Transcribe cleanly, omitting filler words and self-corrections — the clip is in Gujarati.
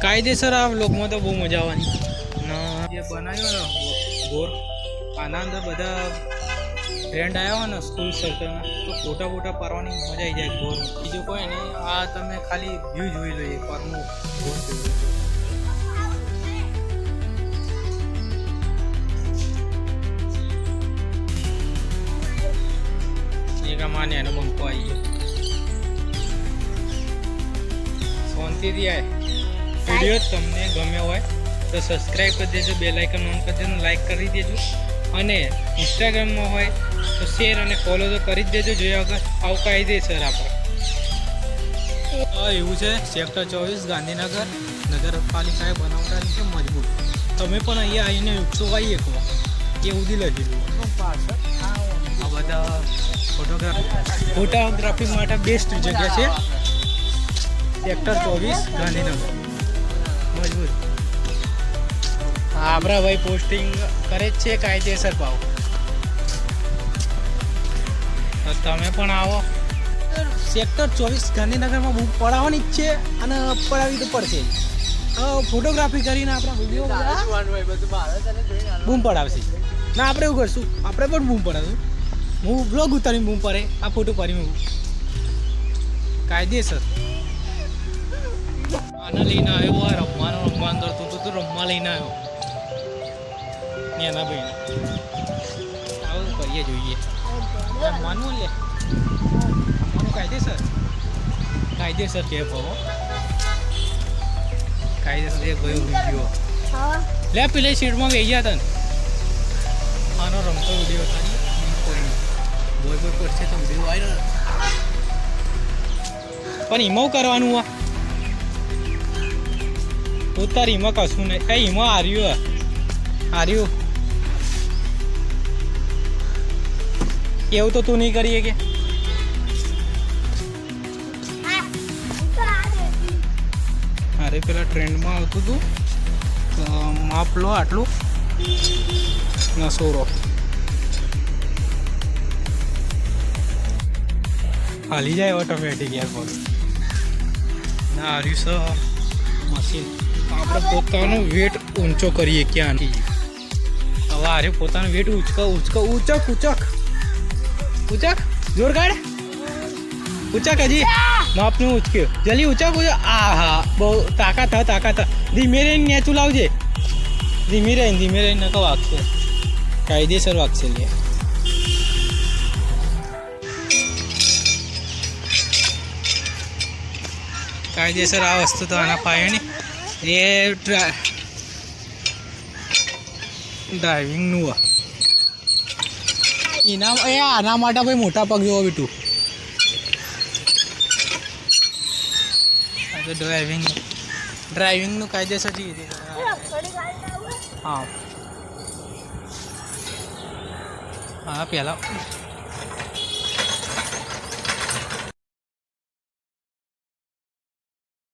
કાયદેસર આ વ્લોગમાં તો બહુ મજા આવવાની જે બનાવ્યો ને ગોર આના અંદર બધા ફ્રેન્ડ આવ્યા હોય ને સ્કૂલ સર્કલના તો ફોટા ફોટા પાડવાની મજા આવી જાય ગોર બીજું કોઈ નહીં આ તમે ખાલી વ્યૂ જોઈ લો એક વારનું ગોર એક માને એનો બંકો આવી ગયો શાંતિથી આય વિડીયો તમને ગમ્યો હોય તો સબસ્ક્રાઈબ કરી દેજો, બેલ આઇકન ઓન કરી દેજો, લાઈક કરી દેજો અને ઇન્સ્ટાગ્રામમાં હોય તો શેર અને ફોલો તો કરી જ દેજો. જોયા વગર આવું કાયદેસર આપણે એવું છે સેક્ટર 24 ગાંધીનગર નગરપાલિકાએ બનાવતા છે મજબૂત. તમે પણ અહીંયા આવીને ઉત્સવ આવી શકો એવું દી લખેલું આ બધા ફોટોગ્રાફી માટે બેસ્ટ જગ્યા છે સેક્ટર 24 ગાંધીનગર મજબૂત. આપણા ભાઈ પોસ્ટિંગ કરે જ છે કાયદેસર ભાવ. તો તમે પણ આવો સેક્ટર 24 ગાંધીનગરમાં બૂમ પડાવવાની જ છે અને પડાવી તો પડશે. ફોટોગ્રાફી કરીને આપણા વિડીયો બૂમ પડાવશે ના આપણે એવું કરશું આપણે પણ બૂમ પડાવશું. હું બ્લોગ ઉતારીને બૂમ પડે આ ફોટો પાડી હું કાયદેસર આના લઈને આવ્યો હોય રમવાનું કરતું તો રમવા લઈને આવ્યો એના ભાઈ આવું કરીએ જોઈએ માનવું લે રમવાનું કાયદેસર કે ભાવો કાયદેસર એક ગયો વિડીયો લે પેલા સીટમાં ગઈ ગયા હતા ને આનો રમતો વિડીયો હતા બોય પડશે તો વિડીયો વાયરલ પણ એમાં કરવાનું આ ઉતાર એમાં કશું નહીં એ એમાં હાર્યું એવું તો તું નહીં કરીએ કે અરે પેલા ટ્રેન્ડમાં આવતું હતું માપ લો આટલું નસોરો હાલી જાય ઓટોમેટિક યાર બોલ ના હાર્યું છે મશીન આપણે પોતાનો વેટ ઊંચો કરીએ ક્યાં હવે હારે પોતાનો વેટ ઊંચક જોર કાઢ ઊંચક હજી માપનું ઉચક્યો જલ્દી ઊંચક આ હા બહુ તાકાત ધીમે રહીને નેચું લાવજે ધીમે રહીને નકો વાગશે કાયદેસર વાગશે લે કાયદેસર આ વસ્તુ તો આના પાયો ને એ ડ્રાઇવિંગનું આના માટે ભાઈ મોટા પગ જોવો બીટું ડ્રાઇવિંગનું કાયદેસર હા પહેલાં